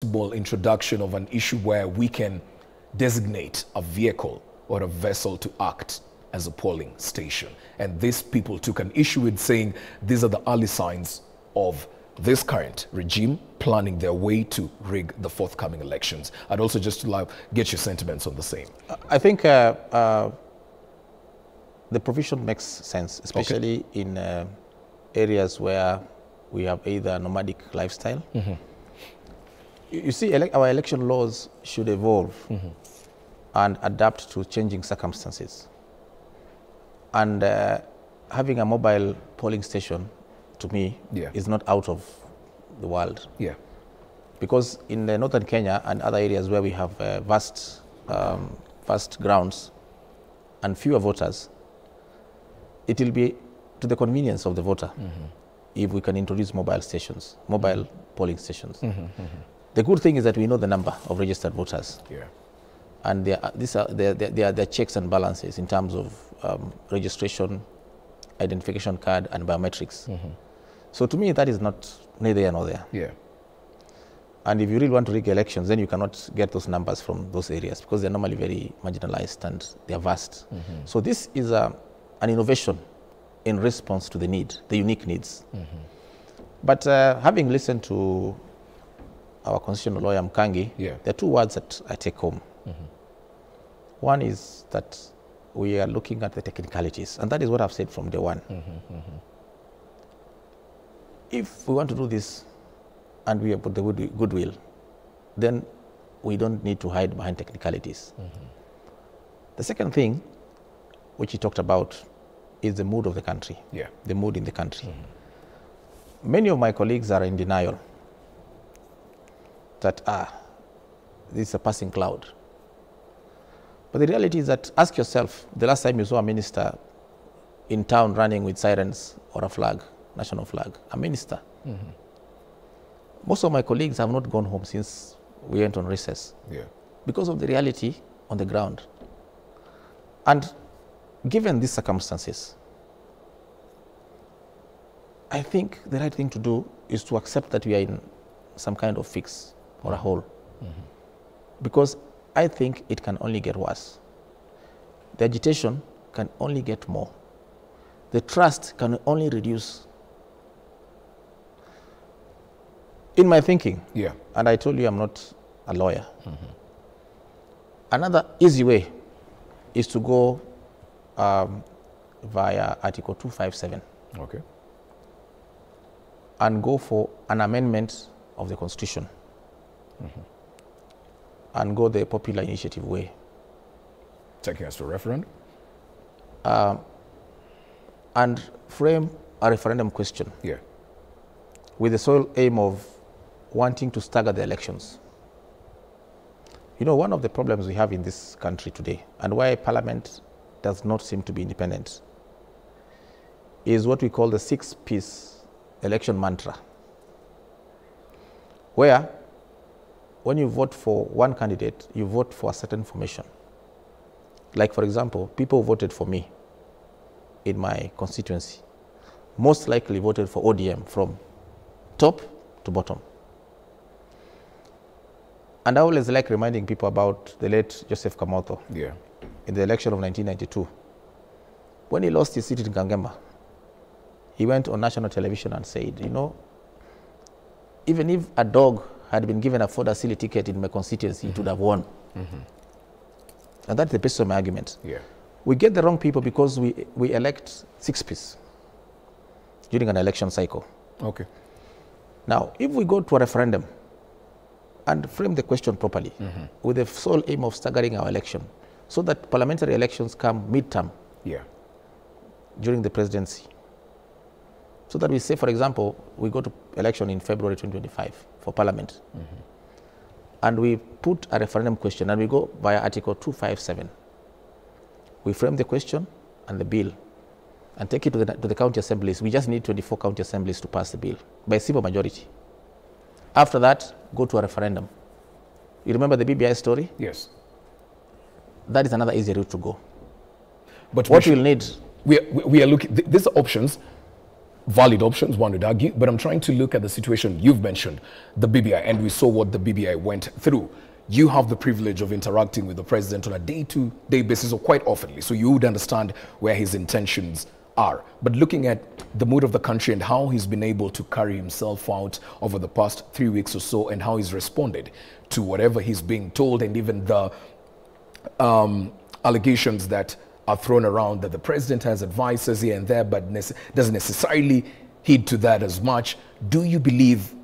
possible introduction of an issue where we can designate a vehicle or a vessel to act as a polling station. And these people took an issue with saying these are the early signs of this current regime planning their way to rig the forthcoming elections. I'd also just like get your sentiments on the same. I think the provision makes sense, especially in areas where we have either nomadic lifestyle. You see, our election laws should evolve and adapt to changing circumstances. And having a mobile polling station, to me, is not out of the world. Because in the northern Kenya and other areas where we have vast grounds and fewer voters, it will be to the convenience of the voter if we can introduce mobile stations, mobile polling stations. The good thing is that we know the number of registered voters. And there are checks and balances in terms of registration, identification card, and biometrics. So to me, that is not neither here nor there. And if you really want to rig elections, then you cannot get those numbers from those areas because they're normally very marginalized and they're vast. So this is an innovation in response to the need, the unique needs. But having listened to our constitutional lawyer, Mkangi, there are two words that I take home. One is that we are looking at the technicalities, and that is what I've said from day one. If we want to do this and we have put the goodwill, then we don't need to hide behind technicalities. The second thing, which he talked about, is the mood of the country, the mood in the country. Many of my colleagues are in denial that, this is a passing cloud. But the reality is that, ask yourself, the last time you saw a minister in town running with sirens or a flag, national flag, a minister. Most of my colleagues have not gone home since we went on recess because of the reality on the ground. And given these circumstances, I think the right thing to do is to accept that we are in some kind of fix or a hole. Because I think it can only get worse. The agitation can only get more. The trust can only reduce. In my thinking, and I told you I'm not a lawyer, another easy way is to go via Article 257 and go for an amendment of the Constitution and go the popular initiative way. Taking us to a referendum? And frame a referendum question with the sole aim of wanting to stagger the elections. You know, one of the problems we have in this country today, and why Parliament does not seem to be independent, is what we call the 6-piece election mantra, where when you vote for one candidate, you vote for a certain formation. Like, for example, people who voted for me in my constituency most likely voted for ODM from top to bottom. And I always like reminding people about the late Joseph Kamotho in the election of 1992. When he lost his seat in Kangemba, he went on national television and said, you know, even if a dog had been given a Ford Asili ticket in my constituency, it would have won. And that's the basis of my argument. We get the wrong people because we elect 6-piece during an election cycle. Now, if we go to a referendum and frame the question properly with the sole aim of staggering our election so that parliamentary elections come midterm during the presidency, so that we say, for example, we go to election in February 2025 for parliament, and we put a referendum question and we go via Article 257. We frame the question and the bill and take it to the county assemblies. We just need 24 county assemblies to pass the bill by simple majority. After that, go to a referendum. You remember the BBI story? That is another easy route to go. But what we'll need... We are looking... These are options valid options, one would argue, but I'm trying to look at the situation you've mentioned, the BBI, and we saw what the BBI went through. You have the privilege of interacting with the president on a day-to-day basis, or quite oftenly, so you would understand where his intentions are. But looking at the mood of the country and how he's been able to carry himself out over the past 3 weeks or so, and how he's responded to whatever he's being told, and even the allegations that are thrown around that the president has advisors here and there, but doesn't necessarily heed to that as much. Do you believe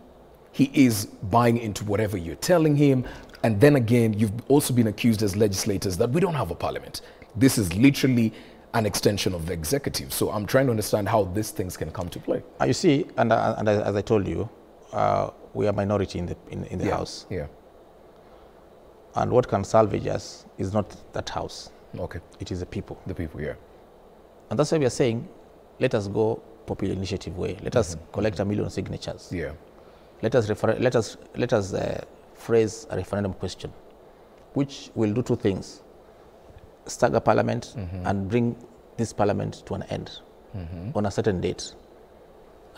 he is buying into whatever you're telling him? And then again, you've also been accused as legislators that we don't have a parliament. This is literally an extension of the executive. So I'm trying to understand how these things can come to play. You see, and as I told you, we are minority in the House. Yeah. And what can salvage us is not that House. Okay. It is the people. The people, yeah. And that's why we are saying, let us go popular initiative way. Let us collect 1 million signatures. Yeah. Let us phrase a referendum question, which will do two things: stagger parliament and bring this parliament to an end on a certain date,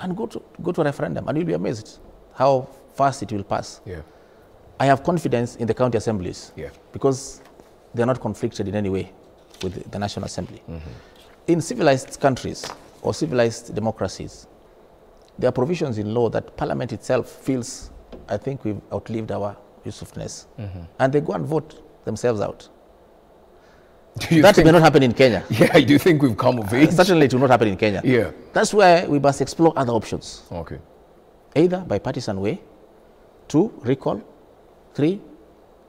and go to a referendum, and you'll be amazed how fast it will pass. Yeah. I have confidence in the county assemblies, because they are not conflicted in any way with the National Assembly. In civilized countries or civilized democracies, there are provisions in law that Parliament itself feels, I think we've outlived our usefulness, and they go and vote themselves out. That may not happen in Kenya. Yeah, I do think we've come of age. Certainly it will not happen in Kenya. Yeah. That's why we must explore other options. Okay. Either by partisan way, 2, recall, 3,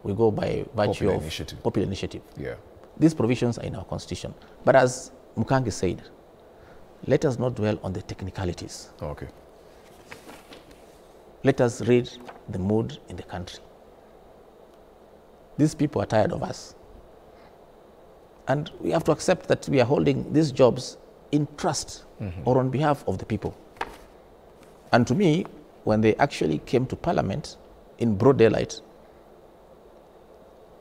we go by virtue of popular initiative. Yeah. These provisions are in our constitution. But as Mukangi said, let us not dwell on the technicalities. Okay. Let us read the mood in the country. These people are tired of us. And we have to accept that we are holding these jobs in trust or on behalf of the people. And to me, when they actually came to Parliament in broad daylight,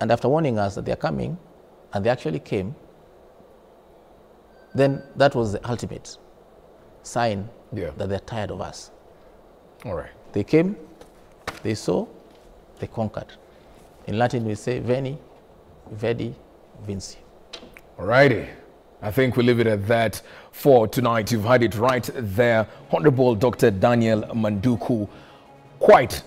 and after warning us that they are coming, and they actually came, then that was the ultimate sign that they're tired of us. All right. They came, they saw, they conquered. In Latin, we say, Veni, Vedi, Vinci. All righty. I think we leave it at that for tonight. You've had it right there. Honorable Dr. Daniel Manduku. Quite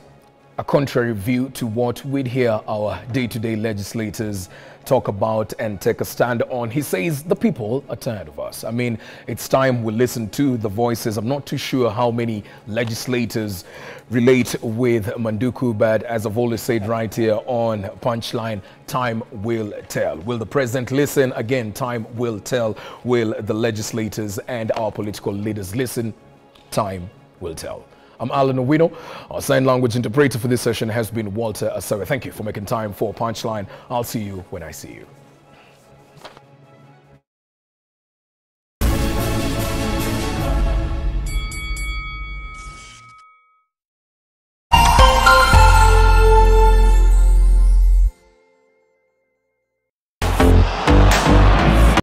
a contrary view to what we'd hear our day-to-day legislators talk about and take a stand on. He says the people are tired of us. I mean, it's time we listen to the voices. I'm not too sure how many legislators relate with Manduku, but as I've always said right here on Punchline, time will tell. Will the president listen? Again, time will tell. Will the legislators and our political leaders listen? Time will tell. I'm Alan Owino. Our sign language interpreter for this session has been Walter Asawe. Thank you for making time for Punchline. I'll see you when I see you.